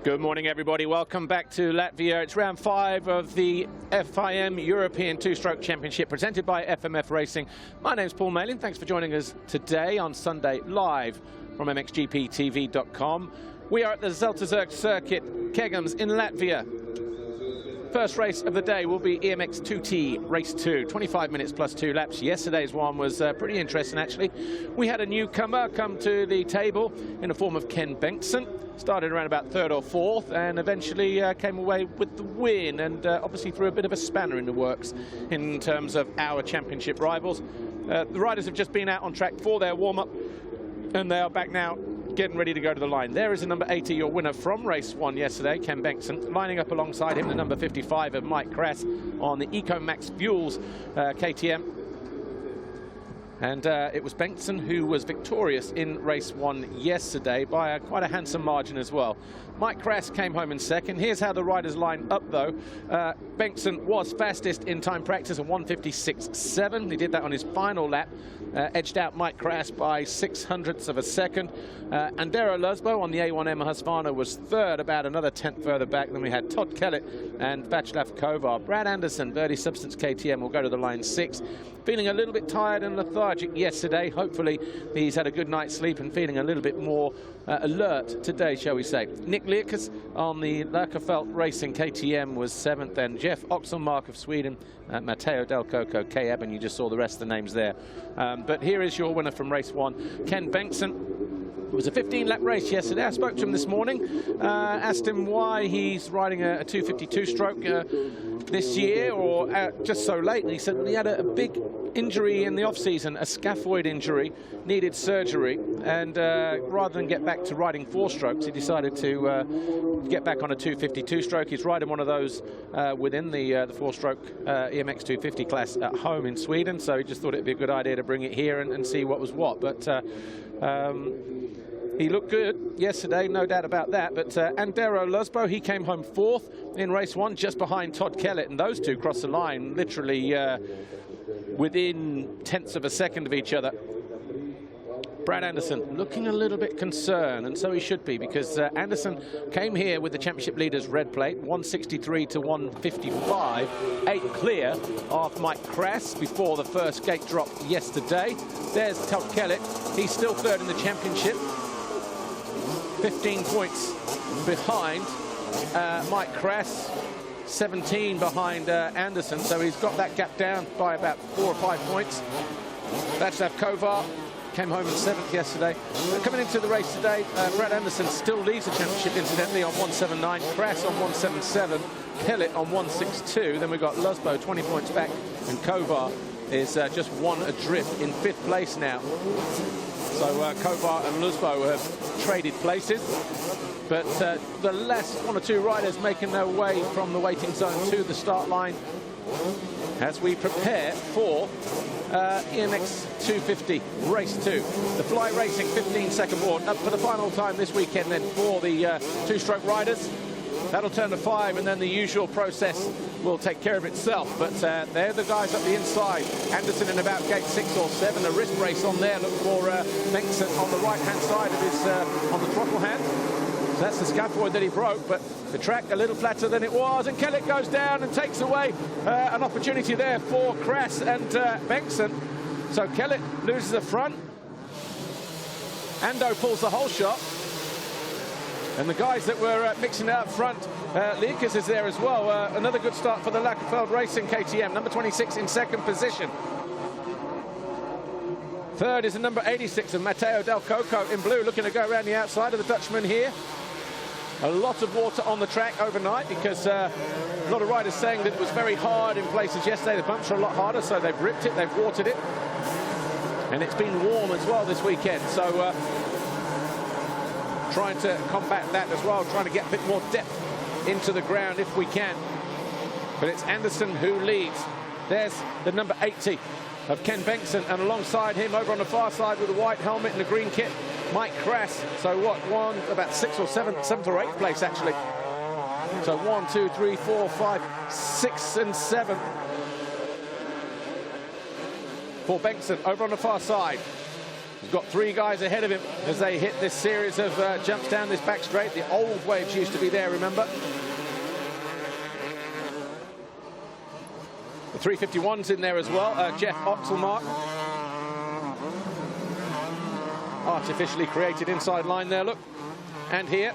Good morning, everybody. Welcome back to Latvia. It's round 5 of the FIM European Two-Stroke Championship presented by FMF Racing. My name's Paul Malin. Thanks for joining us today on Sunday live from MXGPTV.com. We are at the Zelterzerk circuit, Kegums in Latvia. First race of the day will be EMX2t Race 2, 25 minutes plus 2 laps. Yesterday's one was pretty interesting, actually. We had a newcomer come to the table in the form of Ken Bengtsson. Started around about 3rd or 4th and eventually came away with the win, and obviously threw a bit of a spanner in the works in terms of our championship rivals. The riders have just been out on track for their warm-up, and they are back now getting ready to go to the line. There is the number 80, your winner from race 1 yesterday, Ken Bengtsson. Lining up alongside him, the number 55 of Mike Krass on the EcoMax Fuels KTM. And it was Bengtsson who was victorious in race 1 yesterday by quite a handsome margin as well. Mike Krass came home in 2nd. Here's how the riders line up, though. Bengtsson was fastest in time practice at 1:56.7. He did that on his final lap. Edged out Mike Krass by 0.06 of a second. Andero Luzbo on the A1M Husqvarna was 3rd, about another 10th further back. Then we had Todd Kellett and Václav Kovar. Brad Anderson, Verdi Substance KTM, will go to the line 6th. Feeling a little bit tired and lethargic yesterday. Hopefully he's had a good night's sleep and feeling a little bit more alert today, shall we say. Nick Liekers on the Lerkerfelt Racing KTM was 7th, and Jeff Oxelmark of Sweden, Matteo Del Coco, K-Ab, and you just saw the rest of the names there. But here is your winner from race 1, Ken Bengtsson. It was a 15-lap race yesterday. I spoke to him this morning, asked him why he's riding a 252 stroke this year, or just so late. And he said, well, he had a big injury in the off-season, a scaphoid injury, needed surgery, and rather than get back to riding 4 strokes, he decided to get back on a 252 stroke. He's riding one of those within the 4-stroke EMX 250 class at home in Sweden, so he just thought it'd be a good idea to bring it here and see what was what. But he looked good yesterday, no doubt about that. But Andero Luzbo, he came home 4th in race 1, just behind Todd Kellett, and those two crossed the line literally within 0.1 of a second of each other. Brad Anderson looking a little bit concerned, and so he should be, because Anderson came here with the championship leader's red plate, 163 to 155, 8 clear of Mike Krass before the first gate drop yesterday. There's Todd Kellett, he's still 3rd in the championship, 15 points behind Mike Krass, 17 behind Anderson, so he's got that gap down by about 4 or 5 points. Václav Kovar came home in 7th yesterday. Coming into the race today, Brad Anderson still leads the championship, incidentally, on 179, Krass on 177, Kellett on 162. Then we've got Luzbo 20 points back, and Kovar is just 1 adrift in 5th place now. So Kovar and Luzbo have traded places, but the last 1 or 2 riders making their way from the waiting zone to the start line as we prepare for EMX 250 Race 2. The Fly Racing 15-second board up for the final time this weekend then for the 2-stroke riders. That'll turn to 5, and then the usual process will take care of itself. But they're the guys up the inside. Anderson in about gate 6 or 7. A wrist brace on there. Look for Bengtsson on the right-hand side of his, on the throttle hand. So that's the scaphoid that he broke, but the track a little flatter than it was, and Kellett goes down and takes away an opportunity there for Krass and Bengtsson. So Kellett loses the front. Ando pulls the whole shot. And the guys that were mixing out front, Liekers is there as well. Another good start for the Lerkerfelt Racing KTM, number 26 in 2nd position. 3rd is the number 86 of Matteo Del Coco in blue, looking to go around the outside of the Dutchman here. A lot of water on the track overnight, because a lot of riders saying that it was very hard in places yesterday. The bumps are a lot harder, so they've ripped it, they've watered it. And it's been warm as well this weekend, so trying to combat that as well, trying to get a bit more depth into the ground if we can. But it's Anderson who leads. There's the number 80 of Ken Bengtsson, and alongside him over on the far side with the white helmet and the green kit, Mike Krass. So what, about 6th or 7th or 8th place actually. So 1, 2, 3, 4, 5, 6 and 7 for Bengtsson over on the far side. He's got 3 guys ahead of him as they hit this series of jumps down this back straight. The old waves used to be there, remember? The 351's in there as well. Jeff Oxelmark. Artificially created inside line there, look. And here.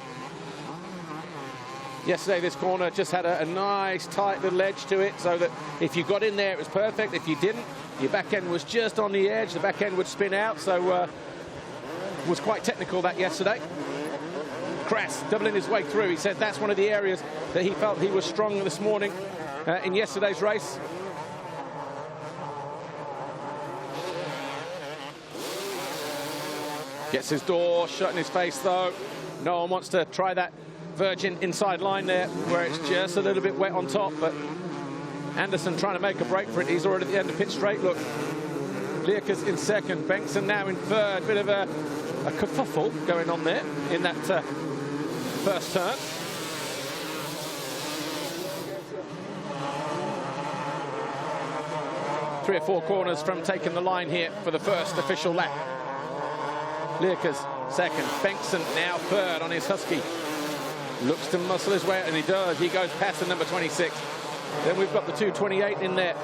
Yesterday, this corner just had a nice, tight little edge to it, so that if you got in there, it was perfect. If you didn't, your back end was just on the edge. The back end would spin out, so was quite technical that yesterday. Kras doubling his way through. He said that's one of the areas that he felt he was strong this morning in yesterday's race. Gets his door shut in his face, though. No one wants to try that virgin inside line there, where it's just a little bit wet on top, but Anderson trying to make a break for it. He's already at the end of pit straight, look. Liekers in second, Bengtson now in third. Bit of a kerfuffle going on there in that first turn. Three or 4 corners from taking the line here for the first official lap. Liekers second, Bengtson now third on his Husky. Looks to muscle his way out, and he does. He goes past the number 26. Then we've got the 228 in there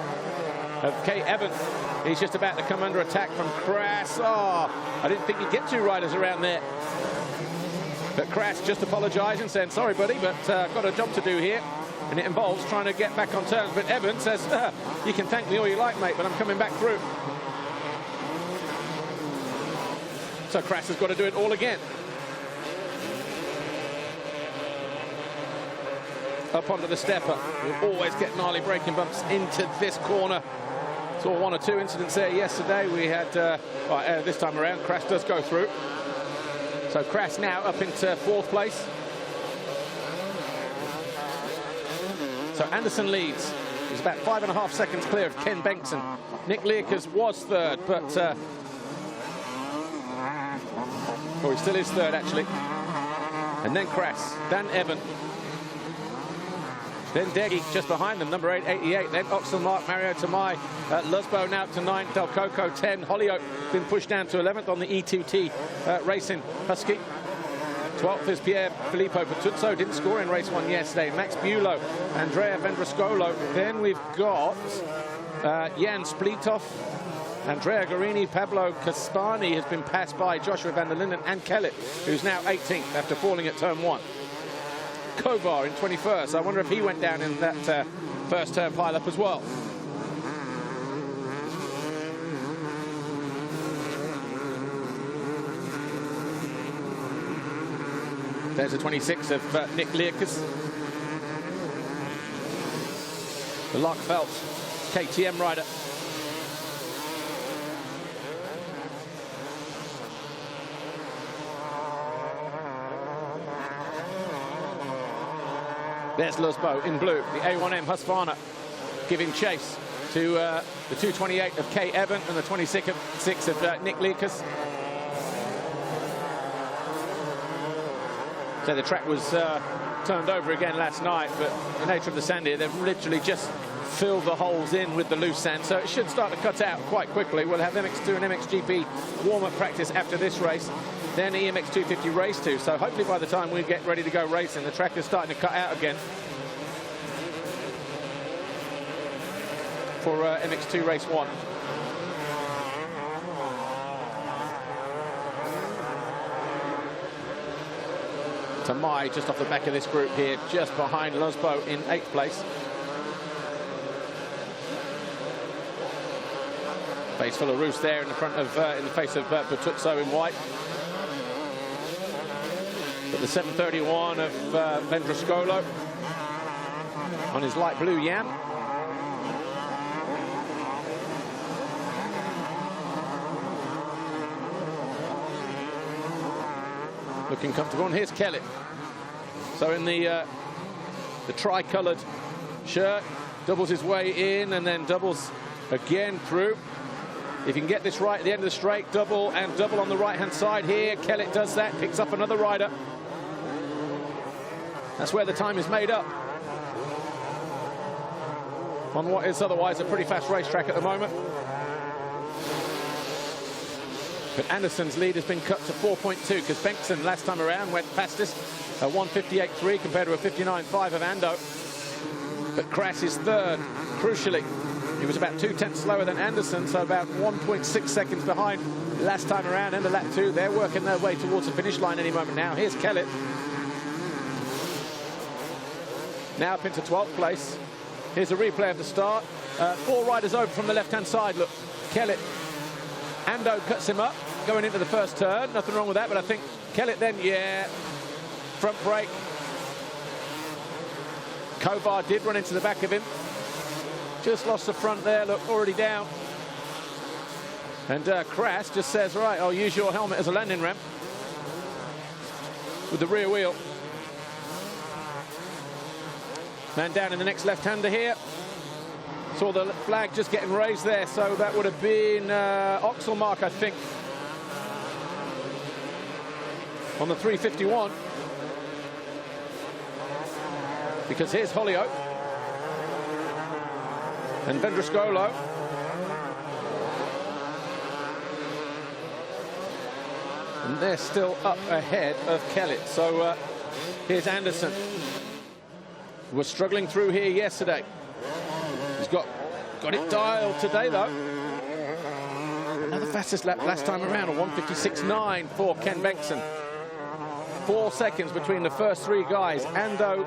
of Kay Evans. He's just about to come under attack from Kras. Oh, I didn't think you'd get 2 riders around there. But Kras just apologising, saying, sorry, buddy, but I've got a job to do here. And it involves trying to get back on terms. But Evans says, you can thank me all you like, mate, but I'm coming back through. So Kras has got to do it all again. Up onto the stepper. We'll always get gnarly braking bumps into this corner. Saw 1 or 2 incidents there yesterday. We had, this time around, Kras does go through. So Kras now up into 4th place. So Anderson leads. He's about 5.5 seconds clear of Ken Bengtson. Nick Liekers was 3rd, but he still is 3rd, actually. And then Kras, Dan Evan. Then Deggy just behind them, number 88. Then Oxelmark, Mario Tamai, Lusbo now to 9th, Del Coco 10. Holyoke been pushed down to 11th on the E2t Racing Husky. 12th is Pierre Filippo Patuzzo, didn't score in race 1 yesterday. Max Bulow, Andrea Vendroscolo. Then we've got Jan Splitov, Andrea Gorini, Pablo Caspani has been passed by Joshua van der Linden, and Kellett, who's now 18th after falling at turn 1. Kovar in 21st. I wonder if he went down in that first turn pile-up as well. There's a 26 of Nick Liekers. The Larkveld KTM rider. There's Lusbo in blue, the A1M Husqvarna giving chase to the 228 of Kay Evan and the 26 of Nick Liekers. So the track was turned over again last night, but the nature of the sand here, they've literally just filled the holes in with the loose sand, so it should start to cut out quite quickly. We'll have MX2 and MXGP warm-up practice after this race, then EMX2t Race 2, so hopefully by the time we get ready to go racing, the track is starting to cut out again for MX2 Race 1. Tamai just off the back of this group here, just behind Lusbo in 8th place. Face full of roofs there in the front of, in the face of Patuzzo in white. But the 731 of Vendroscolo on his light blue Yam. Looking comfortable, and here's Kellett. So in the tri-coloured shirt, doubles his way in and then doubles again through. If you can get this right at the end of the straight, double and double on the right-hand side here. Kellett does that, picks up another rider. That's where the time is made up on what is otherwise a pretty fast racetrack at the moment. But Anderson's lead has been cut to 4.2 because Bengtson last time around went fastest at 1:58.3 compared to a 59.5 of Ando. But Kras is third. Crucially, he was about 2/10 slower than Anderson, so about 1.6 seconds behind last time around. End of lap 2, they're working their way towards the finish line any moment now. Here's Kellett. Now up into 12th place. Here's a replay of the start. 4 riders over from the left-hand side. Look, Kellett. Ando cuts him up going into the first turn. Nothing wrong with that, but I think Kellett then, yeah, front brake. Kovar did run into the back of him. Just lost the front there, look, already down. And Kras just says, right, I'll use your helmet as a landing ramp with the rear wheel. Man down in the next left-hander here. Saw the flag just getting raised there, so that would have been Oxelmark, I think, on the 351. Because here's Holyoke and Vendruscolo. And they're still up ahead of Kellett. So here's Anderson. Was struggling through here yesterday. He's got it dialed today, though. Another fastest lap last time around, a 1:56.9 for Ken Bengtson. 4 seconds between the first 3 guys. Ando,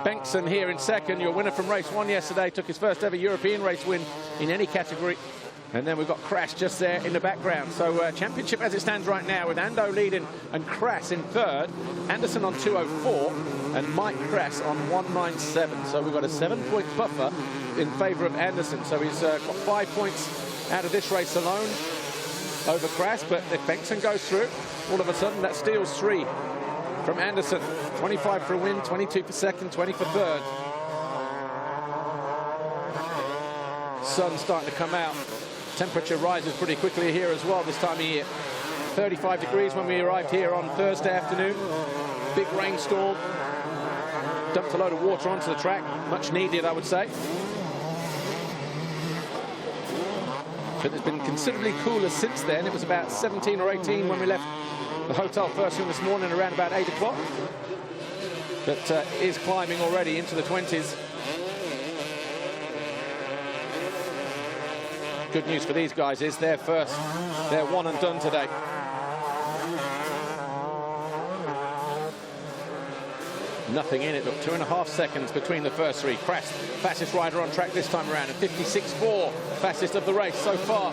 Bengtson here in second. Your winner from race 1 yesterday took his first ever European race win in any category. And then we've got Kras just there in the background. So championship as it stands right now with Ando leading and Kras in third. Anderson on 2:04 and Mike Kras on 1:97. So we've got a 7-point buffer in favour of Anderson. So he's got 5 points out of this race alone over Kras. But if Bengtson goes through, all of a sudden that steals 3 from Anderson. 25 for a win, 22 for second, 20 for third. Sun's starting to come out. Temperature rises pretty quickly here as well this time of year. 35 degrees when we arrived here on Thursday afternoon. Big rainstorm. Dumped a load of water onto the track. Much needed, I would say. But it's been considerably cooler since then. It was about 17 or 18 when we left the hotel first thing this morning around about 8 o'clock. But is climbing already into the 20s. Good news for these guys is they're first. They're one and done today. Nothing in it. Look, 2.5 seconds between the first 3. Kras, fastest rider on track this time around, and 56.4, fastest of the race so far.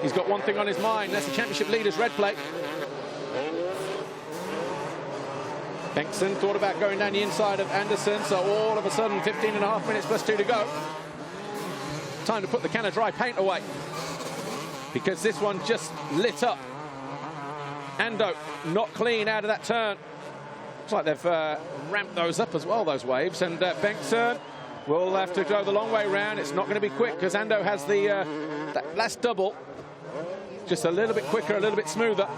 He's got one thing on his mind. That's the championship leader's red plate. Bengtson thought about going down the inside of Anderson, so all of a sudden 15.5 minutes plus 2 to go. Time to put the can of dry paint away because this one just lit up. Ando not clean out of that turn. Looks like they've ramped those up as well, those waves. And Bengtson will have to go the long way round. It's not going to be quick because Ando has the that last double. Just a little bit quicker, a little bit smoother.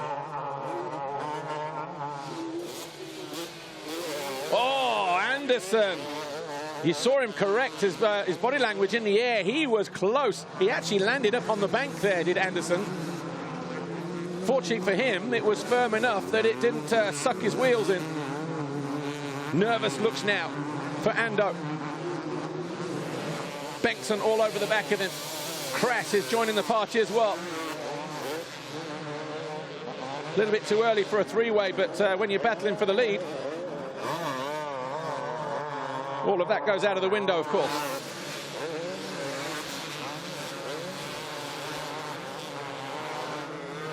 Oh, Anderson. You saw him correct his body language in the air. He was close. He actually landed up on the bank there, did Anderson. Fortunately for him, it was firm enough that it didn't suck his wheels in. Nervous looks now for Ando. Bengtson all over the back of him. Kras is joining the party as well. A little bit too early for a 3-way, but when you're battling for the lead, all of that goes out of the window, of course.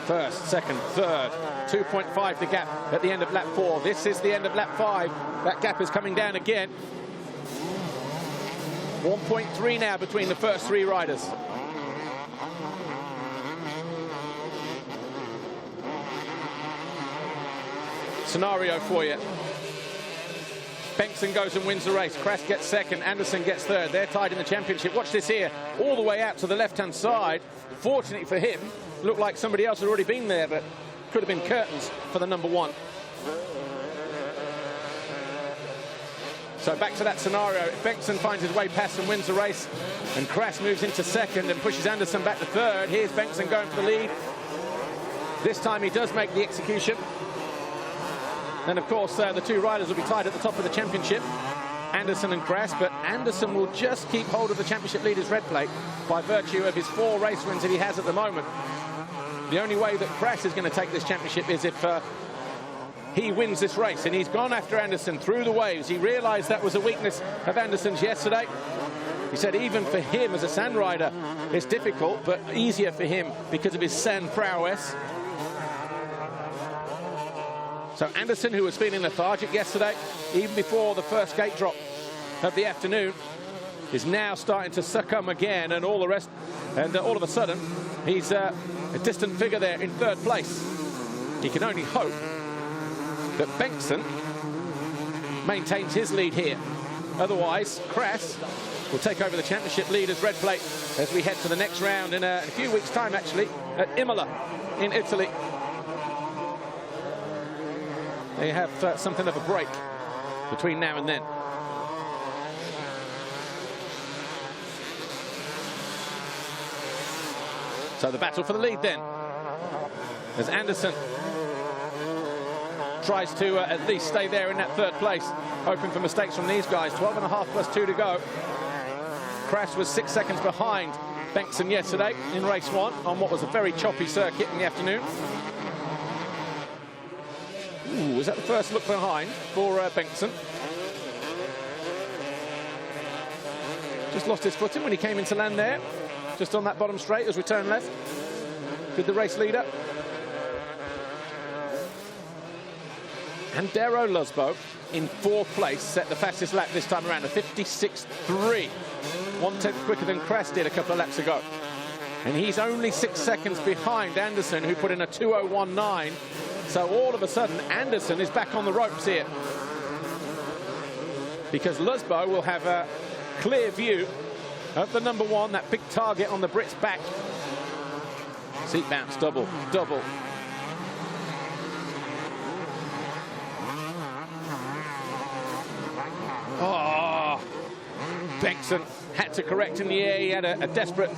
First, second, third. 2.5 the gap at the end of lap 4. This is the end of lap 5. That gap is coming down again. 1.3 now between the first 3 riders. Scenario for you. Bengtson goes and wins the race. Kras gets second. Anderson gets third. They're tied in the championship. Watch this here. All the way out to the left-hand side. Fortunately for him, looked like somebody else had already been there, but could have been curtains for the number 1. So back to that scenario. If Bengtson finds his way past and wins the race, and Kras moves into second and pushes Anderson back to third, here's Bengtson going for the lead. This time he does make the execution. And of course, the two riders will be tied at the top of the championship, Anderson and Kras, but Anderson will just keep hold of the championship leader's red plate by virtue of his 4 race wins that he has at the moment. The only way that Kras is going to take this championship is if he wins this race, and he's gone after Anderson through the waves. He realized that was a weakness of Anderson's yesterday. He said even for him as a sand rider, it's difficult, but easier for him because of his sand prowess. So Anderson, who was feeling lethargic yesterday, even before the first gate drop of the afternoon, is now starting to succumb again, and all the rest, and all of a sudden, he's a distant figure there in 3rd place. He can only hope that Bengtson maintains his lead here. Otherwise, Kras will take over the championship leader's red plate as we head to the next round in a few weeks' time, actually, at Imola in Italy. They have something of a break between now and then. So the battle for the lead then, as Anderson tries to at least stay there in that 3rd place, hoping for mistakes from these guys. 12.5 plus 2 to go. Kras was 6 seconds behind Bengtson yesterday in race 1 on what was a very choppy circuit in the afternoon. Ooh, was that the first look behind for Bengtson? Just lost his footing when he came into land there, just on that bottom straight as we turn left. Did the race leader. And Dero Luzbo in 4th place set the fastest lap this time around, a 56.3. 1/10 quicker than Kras did a couple of laps ago. And he's only 6 seconds behind Anderson, who put in a 2:01.9. So all of a sudden, Anderson is back on the ropes here, because Luzbo will have a clear view of the number 1, that big target on the Brit's back. Seat bounce, double, double. Oh, Bengtson had to correct in the air. He had a desperate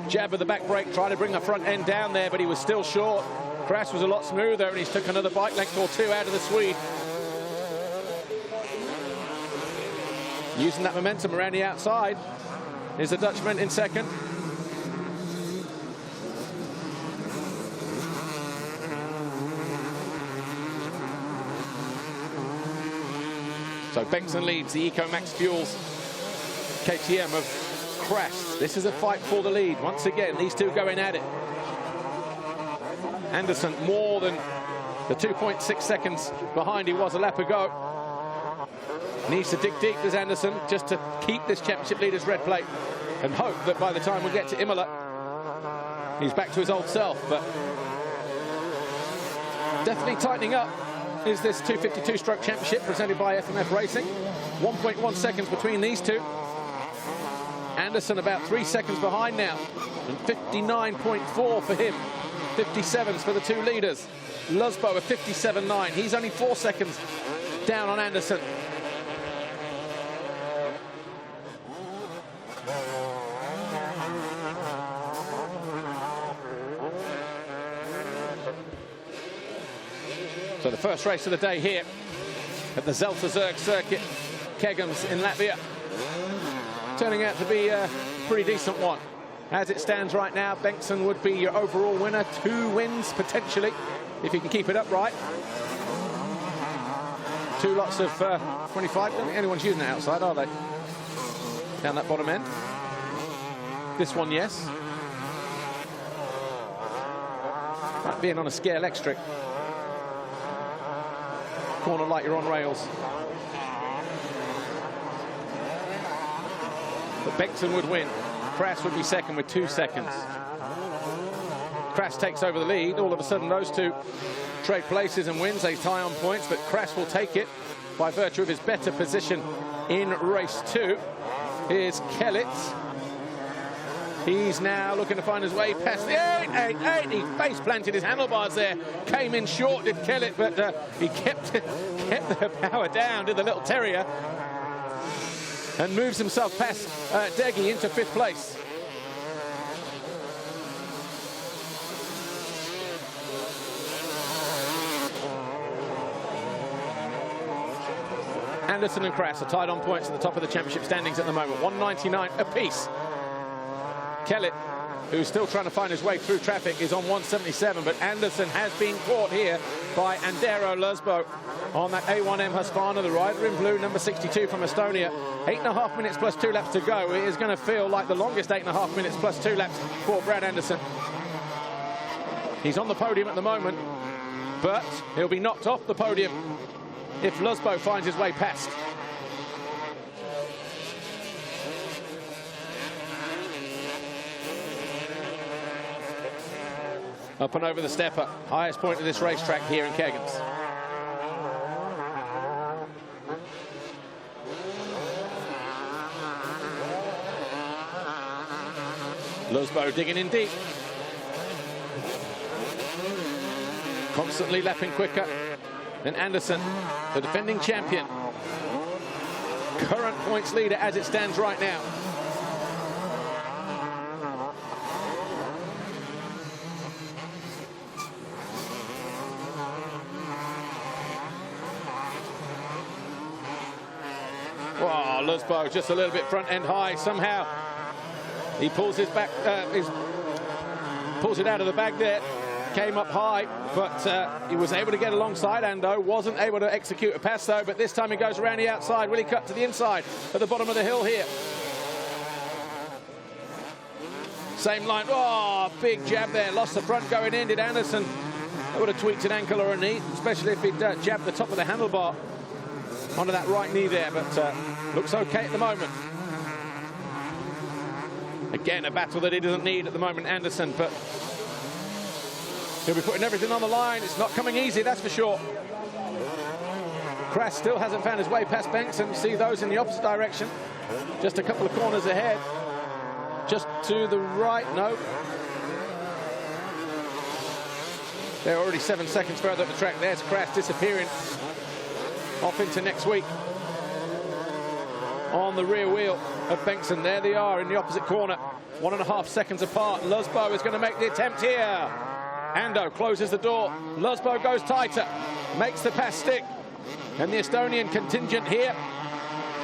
jab of the back brake, trying to bring the front end down there, but he was still short. Kras was a lot smoother, and he's took another bike length or 2 out of the Swede. Using that momentum around the outside is the Dutchman in 2nd. So Bengtson leads the EcoMax Fuels KTM of Kras. This is a fight for the lead. Once again, these two going at it. Anderson more than the 2.6 seconds behind he was a lap ago. Needs to dig deep, does Anderson, just to keep this championship leader's red plate and hope that by the time we get to Imola, he's back to his old self. But definitely tightening up is this 252-stroke championship presented by FMF Racing. 1.1 seconds between these two. Anderson about 3 seconds behind now, and 59.4 for him. 57s for the two leaders. Luzbo a 57.9. He's only 4 seconds down on Anderson. So the first race of the day here at the Zelterzerk circuit, Kegums in Latvia, turning out to be a pretty decent one. As it stands right now, Bengtson would be your overall winner. 2 wins potentially, if he can keep it upright. 2 lots of 25. I don't think anyone's using it outside, are they? Down that bottom end. This one, yes. Like being on a scale electric. Corner like you're on rails. But Bengtson would win. Kras would be second with 2 seconds. Kras takes over the lead. All of a sudden, those two trade places and wins. They tie on points, but Kras will take it by virtue of his better position in race 2. Here's Kellett. He's now looking to find his way past the 888. He face planted his handlebars there. Came in short, did Kellett, but he kept the power down, did the little terrier, and moves himself past Deggy into 5th place. Anderson and Kras are tied on points at the top of the championship standings at the moment, 199 apiece. Kellett, who's still trying to find his way through traffic, is on 177, but Anderson has been caught here by Andero Luzbo on that A1M Husqvarna, the rider in blue, number 62 from Estonia. 8.5 minutes plus 2 laps to go. It is going to feel like the longest 8.5 minutes plus 2 laps for Brad Anderson. He's on the podium at the moment, but he'll be knocked off the podium if Luzbo finds his way past. Up and over the stepper, highest point of this racetrack here in Kegans. Luzbo digging in deep. Constantly lapping quicker than Anderson, the defending champion. Current points leader as it stands right now. Wow, Luzbo just a little bit front end high. Somehow he pulls his back, pulls it out of the bag there. Came up high, but he was able to get alongside Ando. Wasn't able to execute a pass though, but this time he goes around the outside. Will he cut to the inside at the bottom of the hill here? Same line. Oh, big jab there. Lost the front going in. Did Anderson? That would have tweaked an ankle or a knee, especially if he'd jabbed the top of the handlebar onto that right knee there, but looks okay at the moment. Again, a battle that he doesn't need at the moment, Anderson, but he'll be putting everything on the line. It's not coming easy, that's for sure. Kras still hasn't found his way past Bengtsson. You see those in the opposite direction. Just a couple of corners ahead. Just to the right, no. They're already 7 seconds further up the track. There's Kras disappearing off into next week on the rear wheel of Bengtsson. There they are in the opposite corner, 1.5 seconds apart. Luzbo is going to make the attempt here. Ando closes the door. Luzbo goes tighter, makes the pass stick. And the Estonian contingent here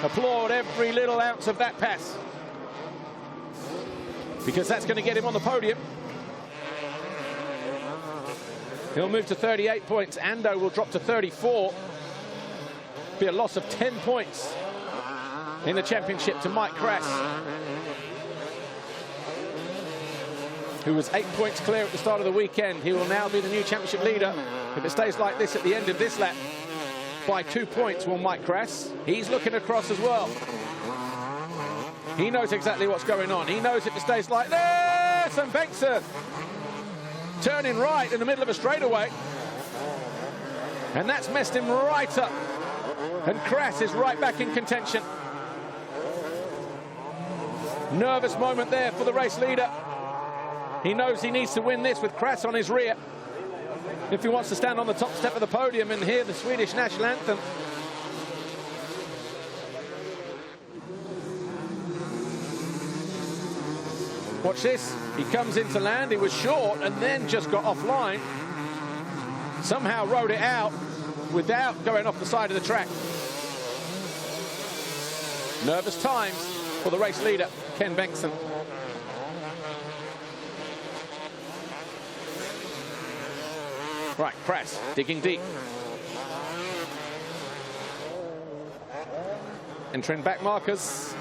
applaud every little ounce of that pass, because that's going to get him on the podium. He'll move to 38 points. Ando will drop to 34. Be a loss of 10 points in the championship to Mike Kras, who was 8 points clear at the start of the weekend. He will now be the new championship leader. If it stays like this at the end of this lap, by 2 points will Mike Kras. He's looking across as well. He knows exactly what's going on. He knows if it stays like this, and Bengtsson turning right in the middle of a straightaway. And that's messed him right up. And Kras is right back in contention. Nervous moment there for the race leader. He knows he needs to win this with Kras on his rear if he wants to stand on the top step of the podium and hear the Swedish national anthem. Watch this. He comes into land. He was short and then just got offline. Somehow rode it out without going off the side of the track. Nervous times for the race leader, Ken Bengtsson. Right, Kras digging deep. Entering back markers.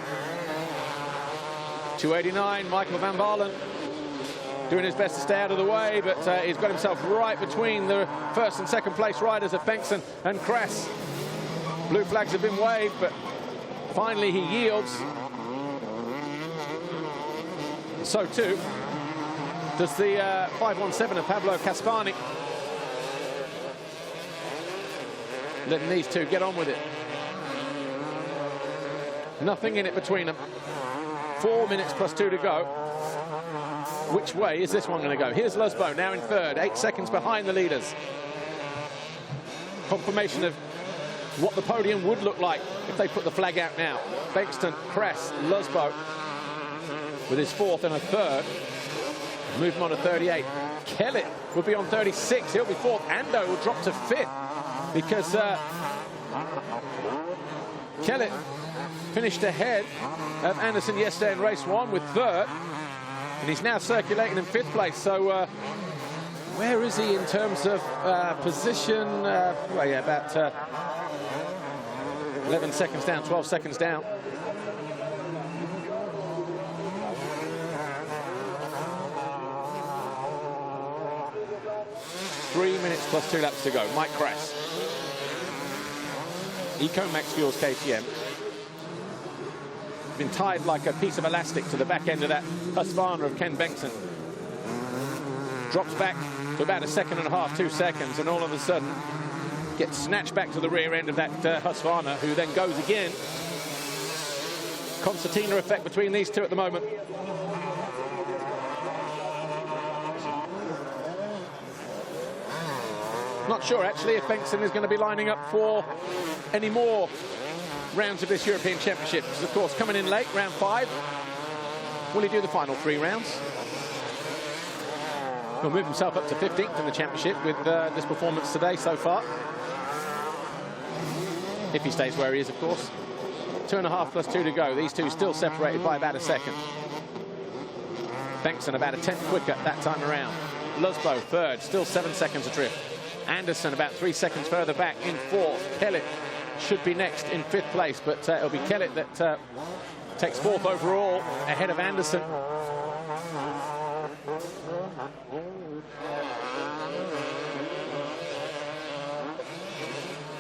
289, Michael van Baarle doing his best to stay out of the way, but he's got himself right between the first and second place riders of Bengtsson and Kras. Blue flags have been waved, but finally he yields. So too does the 517 of Pablo Caspani. Letting these two get on with it. Nothing in it between them. 4 minutes plus 2 to go. Which way is this one going to go? Here's Luzbo now in third, 8 seconds behind the leaders. Confirmation of what the podium would look like if they put the flag out now. Bengtsson, Kras, Luzbo with his fourth and a third. Move him on to 38. Kellett will be on 36. He'll be fourth. Ando will drop to fifth because Kellett finished ahead of Anderson yesterday in race 1 with 3rd, and he's now circulating in 5th place. So where is he in terms of position? Well, yeah, about 11 seconds down, 12 seconds down. Three minutes plus 2 laps to go. Mike Kress. Ecomax Fuels KTM. Been tied like a piece of elastic to the back end of that Husqvarna of Ken Bengtsson. Drops back to about 1.5 seconds, 2 seconds, and all of a sudden gets snatched back to the rear end of that Husqvarna, who then goes again. Concertina effect between these two at the moment. Not sure, actually, if Bengtsson is going to be lining up for any more rounds of this European Championship. Because, of course, coming in late, round 5. Will he do the final 3 rounds? He'll move himself up to 15th in the championship with this performance today so far. If he stays where he is, of course. 2.5 plus 2 to go. These two still separated by about 1 second. Bengtsson about 1/10 quicker that time around. Lusbo 3rd, still 7 seconds adrift. Anderson about 3 seconds further back in 4th. Kellett should be next in 5th place, but it'll be Kellett that takes 4th overall ahead of Anderson.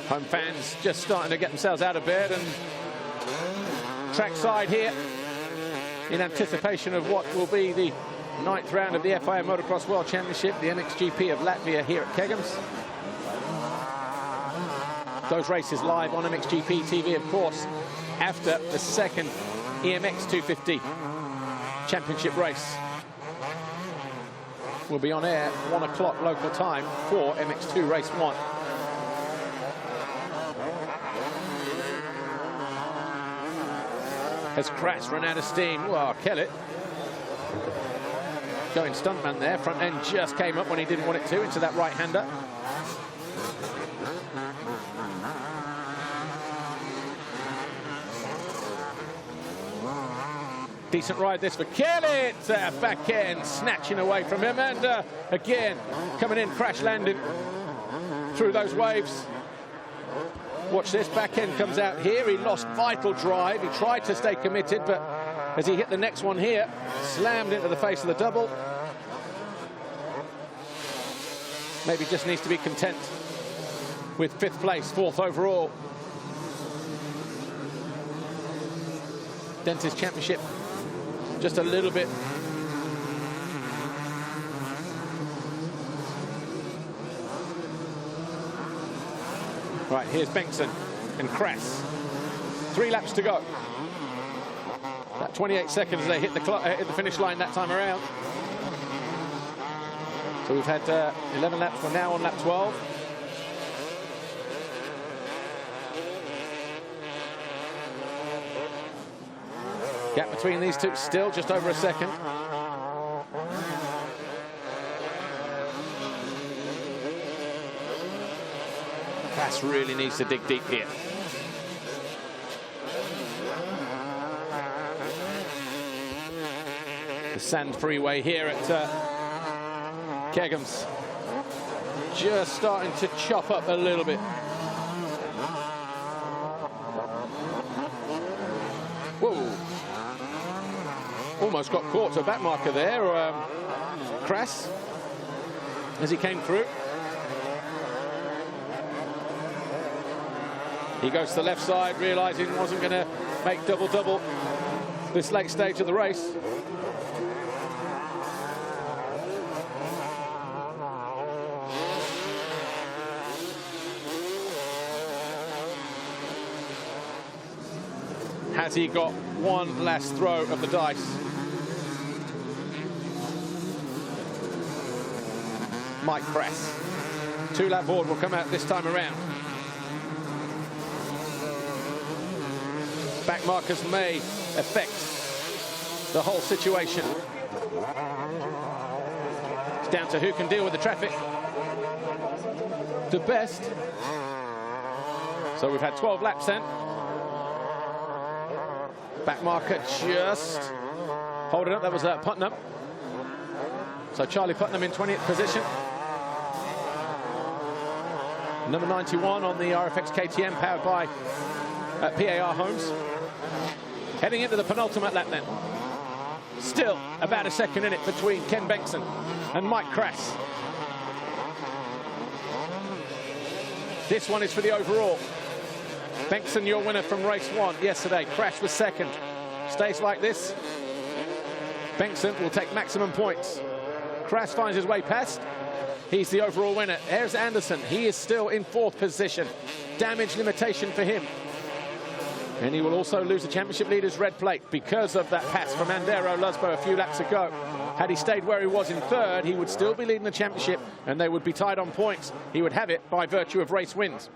Home fans just starting to get themselves out of bed and trackside here in anticipation of what will be the 9th round of the FIM Motocross World Championship, the MXGP of Latvia here at Kegums. Those races live on MXGP TV, of course, after the 2nd EMX2t Championship race. Will be on air 1 o'clock local time for MX2 Race 1. Has Kratz run out of steam? Well, Kellett going stuntman there. Front end just came up when he didn't want it to, into that right-hander. Decent ride this for Kellett. Back end snatching away from him, and again coming in, crash landing through those waves. Watch this, back end comes out here. He lost vital drive. He tried to stay committed, but as he hit the next one here, slammed into the face of the double. Maybe just needs to be content with 5th place, 4th overall. Dentist Championship, just a little bit. Right, here's Bengtsson and Kress. 3 laps to go. About 28 seconds as they hit the finish line that time around. So we've had 11 laps. We're now on lap 12. Gap between these two still just over 1 second. Kress really needs to dig deep here. The sand freeway here at Kegums just starting to chop up a little bit. Whoa. Almost got caught to a back marker there, Kress, as he came through. He goes to the left side, realizing he wasn't going to make double-double this late stage of the race. Has he got one last throw of the dice? Mike Kress. 2-lap board will come out this time around. Back markers may affect the whole situation. It's down to who can deal with the traffic the best. So we've had 12 laps then. Back marker just holding up. That was Putnam. So Charlie Putnam in 20th position. Number 91 on the RFX KTM, powered by PAR Homes. Heading into the penultimate lap then. Still about a second in it between Ken Bengtson and Mike Krass. This one is for the overall. Bengtson, your winner from race 1 yesterday. Krass was second. Stays like this, Bengtson will take maximum points. Krass finds his way past. He's the overall winner. Here's Anderson. He is still in 4th position. Damage limitation for him. And he will also lose the championship leader's red plate because of that pass from Andero Lusbo a few laps ago. Had he stayed where he was in 3rd, he would still be leading the championship and they would be tied on points. He would have it by virtue of race wins.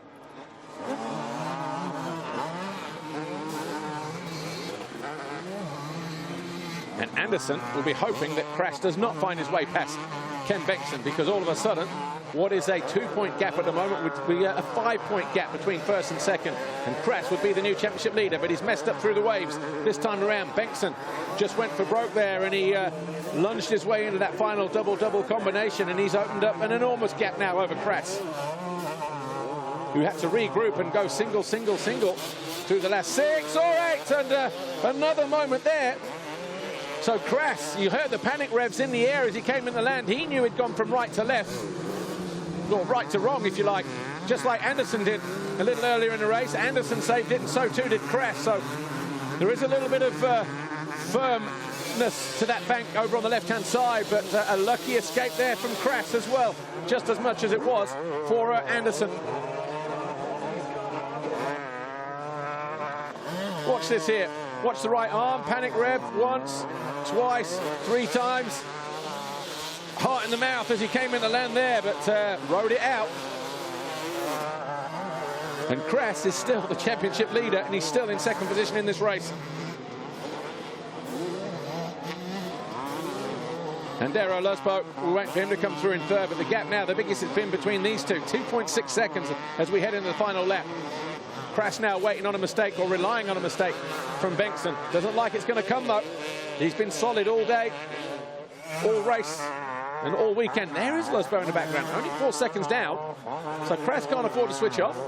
And Anderson will be hoping that Krass does not find his way past Ken Bengtson, because all of a sudden, what is a 2-point gap at the moment would be a 5-point gap between 1st and 2nd. And Krass would be the new championship leader, but he's messed up through the waves this time around. Bengtson just went for broke there, and he lunged his way into that final double-double combination, and he's opened up an enormous gap now over Krass, who had to regroup and go single through the last 6 or 8, and another moment there. So Krass, you heard the panic revs in the air as he came in the land. He knew he'd gone from right to left, or right to wrong, if you like, just like Anderson did a little earlier in the race. Anderson saved it, and so too did Krass. So there is a little bit of firmness to that bank over on the left-hand side, but a lucky escape there from Krass as well, just as much as it was for Anderson. Watch this here. Watch the right arm, panic rev once, twice, 3 times. Heart in the mouth as he came in the land there, but rode it out. And Krass is still the championship leader, and he's still in 2nd position in this race. And Andero Lusbo, we wait for him to come through in 3rd, but the gap now, the biggest it's been between these two, 2.6 seconds as we head into the final lap. Krass now waiting on a mistake, or relying on a mistake from Bengtson. Doesn't like it's going to come though. He's been solid all day, all race, and all weekend. There is Lusbo in the background, only 4 seconds down. So Krass can't afford to switch off.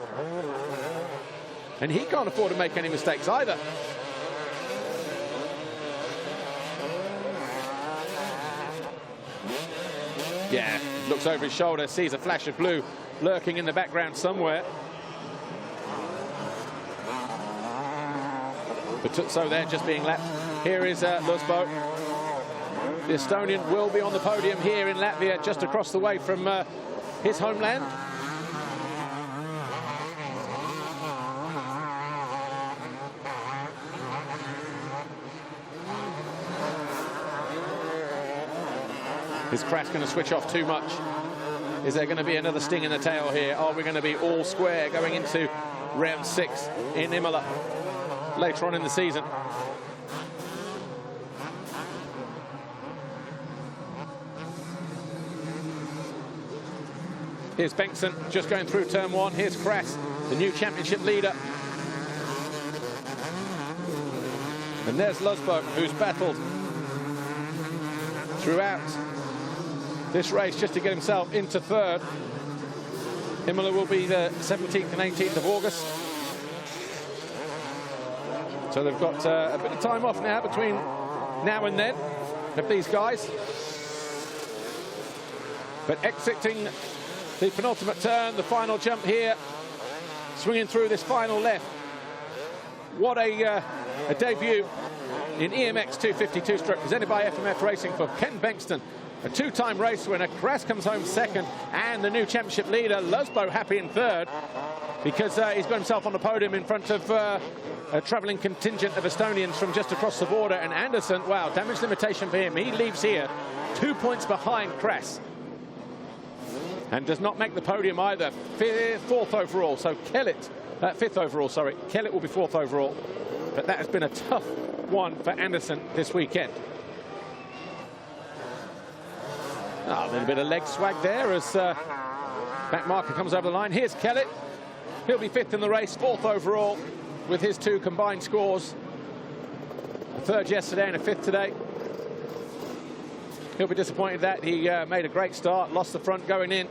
And he can't afford to make any mistakes either. Yeah, looks over his shoulder, sees a flash of blue lurking in the background somewhere. But so they're just being lapped. Here is Lusbo. The Estonian will be on the podium here in Latvia, just across the way from his homeland. Is Krass going to switch off too much? Is there going to be another sting in the tail here? Are we going to be all square going into round 6 in Imola later on in the season? Here's Bengtson just going through turn 1. Here's Krass, the new championship leader. And there's Lusbo, who's battled throughout this race just to get himself into 3rd. Imola will be the 17th and 18th of August. So they've got a bit of time off now between now and then of these guys. But exiting the penultimate turn, the final jump here, swinging through this final left. What a debut in EMX2t Race presented by FMF Racing for Ken Bengtson, a 2-time race winner. Krass comes home 2nd, and the new championship leader, Lusbo, happy in 3rd, because he's got himself on the podium in front of a travelling contingent of Estonians from just across the border. And Anderson, wow, damage limitation for him. He leaves here 2 points behind Krass, and does not make the podium either. 4th overall, so Kellett, 5th overall, sorry. Kellett will be 4th overall. But that has been a tough one for Anderson this weekend. A little bit of leg swag there as back marker comes over the line. Here's Kellett. He'll be 5th in the race, 4th overall with his 2 combined scores. A third yesterday and a fifth today. He'll be disappointed that he made a great start, lost the front going in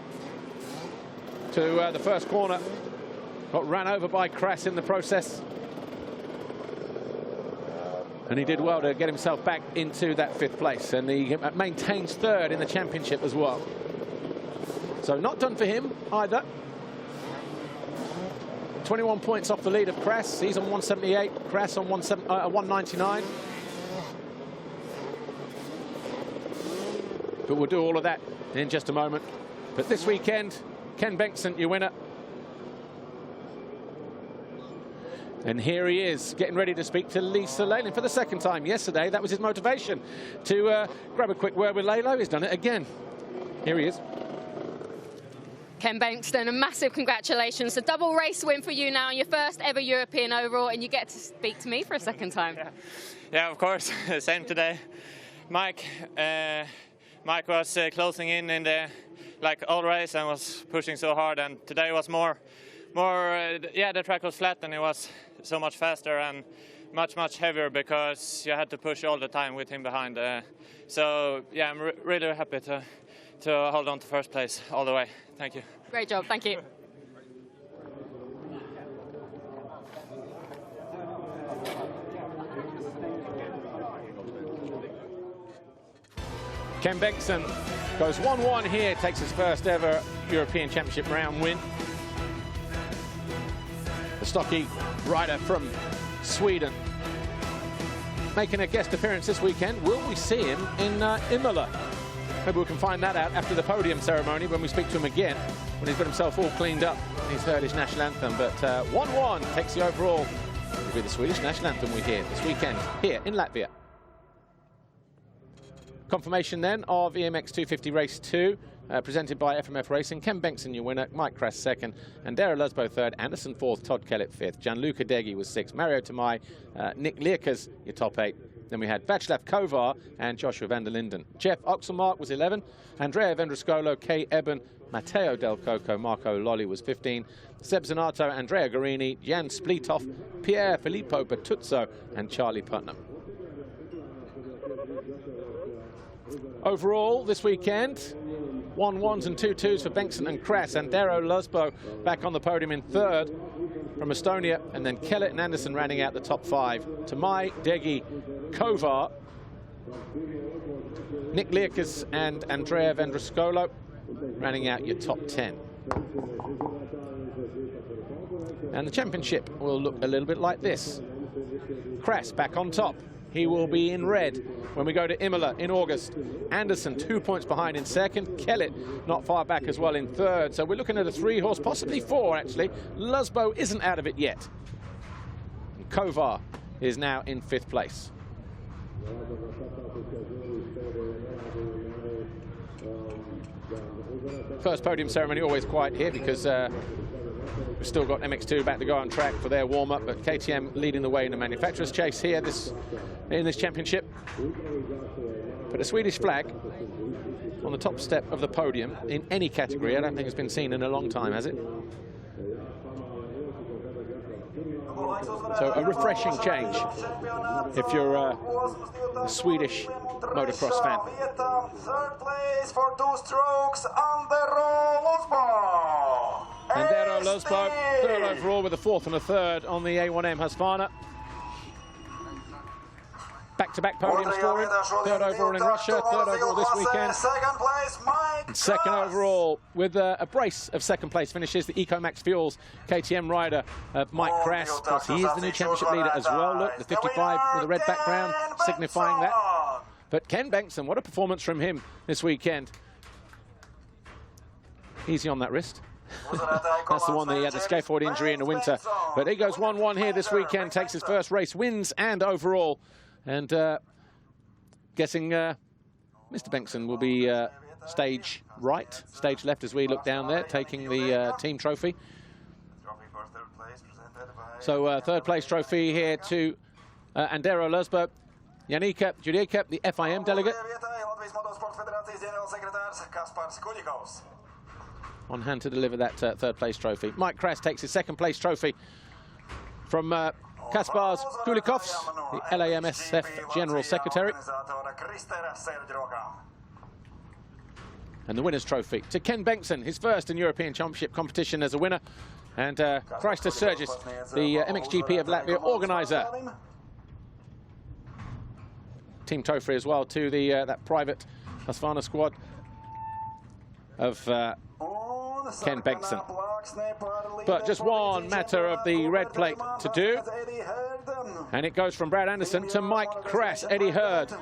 to the first corner. Got ran over by Kras in the process. And he did well to get himself back into that fifth place. And he maintains third in the championship as well. So not done for him either. 21 points off the lead of Kras. He's on 178. Kras on 199. But we'll do all of that in just a moment. But this weekend, Ken Bengtsson, your winner. And here he is, getting ready to speak to Lisa Leyland for the second time. Yesterday, that was his motivation, to grab a quick word with Lalo. He's done it again. Here he is. Ken Bengtsson, a massive congratulations. A double race win for you now, your first ever European overall, and you get to speak to me for a second time. Yeah, of course. Same today. Mike was closing in the all race and was pushing so hard, and today was more. The track was flat and it was so much faster and much heavier because you had to push all the time with him behind. So yeah, I'm really happy to hold on to first place all the way. Thank you. Great job. Thank you. Ken Bengtsson goes 1-1 here, takes his first ever European Championship round win. The stocky rider from Sweden making a guest appearance this weekend. Will we see him in Imola? Maybe we can find that out after the podium ceremony when we speak to him again, when he's got himself all cleaned up and he's heard his national anthem. But 1-1 takes the overall. It'll be the Swedish national anthem we hear this weekend here in Latvia. Confirmation then of EMX2t Race 2, presented by FMF Racing. Ken Bengtsson, your winner. Mike Kras second. Andera Lusbo third. Anderson fourth. Todd Kellett fifth. Gianluca Deghi was sixth. Mario Tamai, Nick Lierkes, your top eight. Then we had Václav Kovar and Joshua van der Linden. Jeff Oxelmark was 11. Andrea Vendruscolo, Kay Eben, Matteo Del Coco, Marco Lolli was 15. Seb Zanato, Andrea Garini, Jan Splitov, Pierre Filippo Bertuzzo, and Charlie Putnam. Overall, this weekend, 1-1s and 2-2s for Bengtsson and Kras. Andero Lusbo back on the podium in third from Estonia, and then Kellett and Anderson rounding out the top five. Tamai, Deghi, Kovar, Nick Lierkes and Andrea Vendruscolo rounding out your top 10. And the championship will look a little bit like this. Kras back on top. He will be in red when we go to Imola in August. Anderson 2 points behind in second. Kellett not far back as well in third. So we're looking at a 3-horse, possibly 4 actually. Lusbo isn't out of it yet. And Kovar is now in 5th place. First podium ceremony always quiet here because we've still got MX2 back to go on track for their warm-up, but KTM leading the way in the manufacturer's chase here in this championship. But a Swedish flag on the top step of the podium in any category, I don't think it's been seen in a long time, has it? So a refreshing change if you're a Swedish motocross fan. Third place for 2 strokes, Andero Lusbo. Andero Lusbo, third overall with a 4th and a 3rd on the A1M Husqvarna. Back-to-back podiums for him. 3rd overall in Russia, 3rd overall this weekend. Second place, Mike. And 2nd overall with a brace of 2nd place finishes, the EcoMax Fuels KTM rider Mike Kras. Of course, he is the new championship leader as well. Look, the 55 with a red background signifying that. But Ken Bengtsson, what a performance from him this weekend. Easy on that wrist. That's the one that he had the scaphoid injury in the winter. But he goes 1-1 here this weekend, takes his first race, wins and overall. And guessing Mr. Bengtsson will be stage right, stage left as we look down there, taking the team trophy. So 3rd place trophy here to Andero Lusbo. Janika Judieka, the FIM delegate. On hand to deliver that 3rd place trophy. Mike Kras takes his 2nd place trophy from Kaspars Kulikovs, the LAMSF General Secretary. And the winner's trophy to Ken Bengtsson, his first in European Championship competition as a winner. And Christos Sergis, the MXGP of Latvia organizer. Team trophy as well to the that private Husqvarna squad of Ken Bengtsson. But just one matter of the red plate to do. And it goes from Brad Anderson to Mike Kress. Eddie Hurd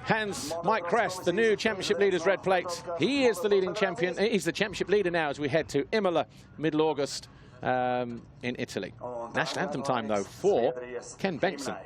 hands Mike Kress the new championship leader's red plate. He is the leading champion. He's the championship leader now as we head to Imola, middle August in Italy. National anthem time though for Ken Bengtsson.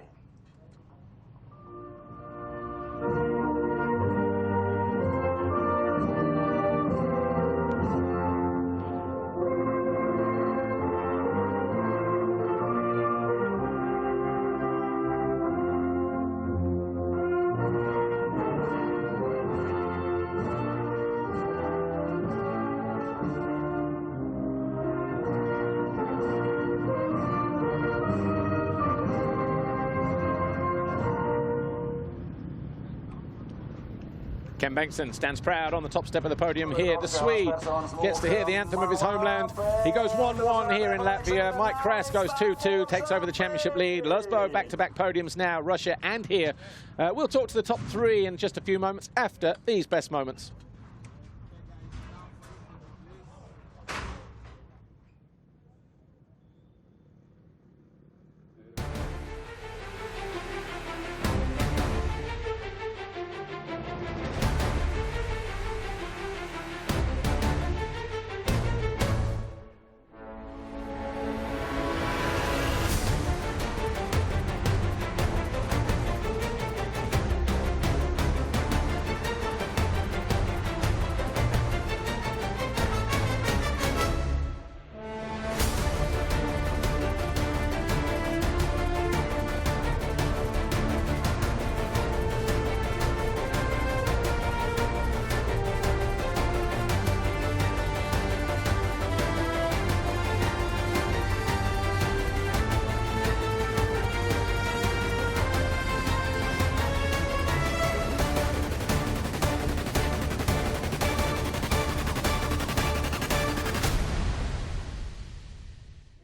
Ken Bengtsson stands proud on the top step of the podium here. The Swede gets to hear the anthem of his homeland. He goes 1-1 here in Latvia. Mike Kress goes 2-2, takes over the championship lead. Luzbo back-to-back podiums now, Russia and here. We'll talk to the top three in just a few moments after these best moments.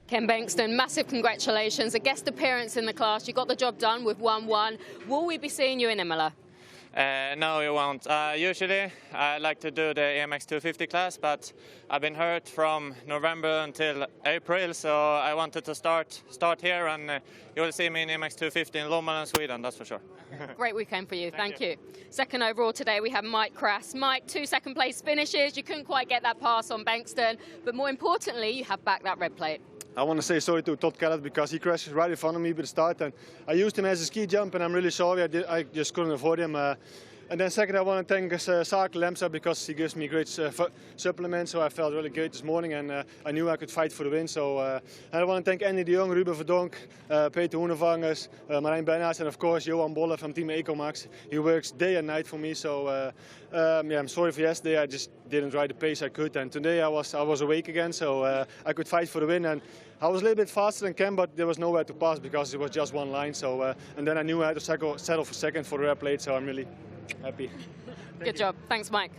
Ken Bengtsson, massive congratulations. A guest appearance in the class. You got the job done with 1-1. Will we be seeing you in Imola? No, you won't. Usually, I like to do the EMX250 class, but I've been hurt from November until April, so I wanted to start here, and you will see me in EMX250 in Lomma, Sweden, that's for sure. Great weekend for you. Thank you. Second overall today, we have Mike Kress. Mike, 2 second-place finishes. You couldn't quite get that pass on Bengtsson, but more importantly, you have back that red plate. I want to say sorry to Todd Kellett because he crashed right in front of me at the start, and I used him as a ski jump, and I'm really sorry. I just couldn't avoid him. And then second, I want to thank Sark Lemsa because he gives me great supplements, so I felt really great this morning, and I knew I could fight for the win. So and I want to thank Andy de Jong, Ruben Verdonk, Peter Hoenevangers, Marijn Bernhards, and of course Johan Bolle from Team Ecomax. He works day and night for me. So yeah, I'm sorry for yesterday. I just didn't ride the pace I could, and today I was awake again, so I could fight for the win. And I was a little bit faster than Ken, but there was nowhere to pass because it was just one line. So and then I knew I had to settle for second for the red plate. So I'm really happy. Good job. Thanks, Mike.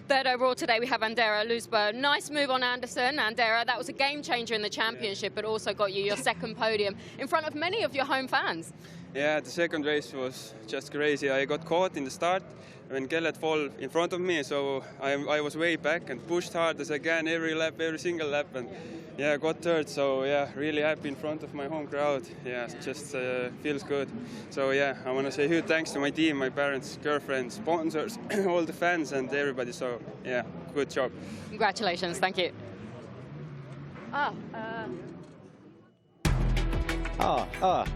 Third overall today, we have Andera Luzbo. Nice move on Anderson. Andera, that was a game changer in the championship, but also got you your second podium in front of many of your home fans. Yeah, the second race was just crazy. I got caught in the start when Kellett fall in front of me, so I was way back and pushed hard as I can every lap, every single lap, and yeah, got third. So yeah, really happy in front of my home crowd. Yeah, it just feels good. So yeah, I want to say huge thanks to my team, my parents, girlfriend, sponsors, all the fans and everybody. So yeah, good job. Congratulations. Thank you.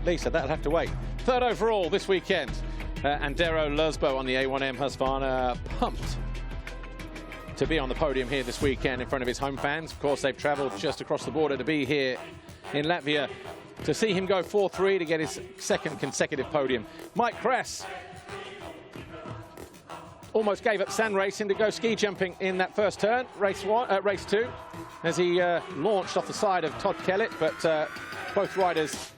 Lisa, that'll have to wait. Third overall this weekend. Andero Luzbo on the A1M Husqvarna, pumped to be on the podium here this weekend in front of his home fans. Of course, they've travelled just across the border to be here in Latvia to see him go 4-3 to get his second consecutive podium. Mike Kress almost gave up sand racing to go ski jumping in that first turn, race two, as he launched off the side of Todd Kellett, but both riders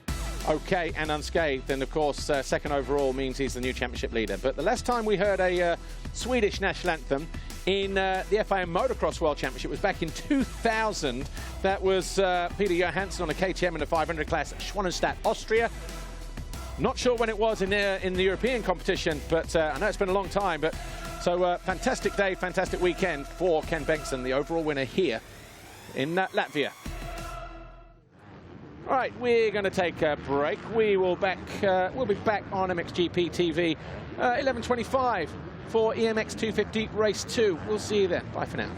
okay and unscathed. And of course, second overall means he's the new championship leader. But the last time we heard a Swedish national anthem in the FIM Motocross World Championship was back in 2000. That was Peter Johansson on a KTM in the 500 class, Schwanenstadt, Austria. Not sure when it was in the European competition, but I know it's been a long time. But so fantastic day, fantastic weekend for Ken Bengtsson, the overall winner here in Latvia. All right, we're going to take a break. We'll be back on MXGP TV 11:25 for EMX2t Race 2. We'll see you then. Bye for now.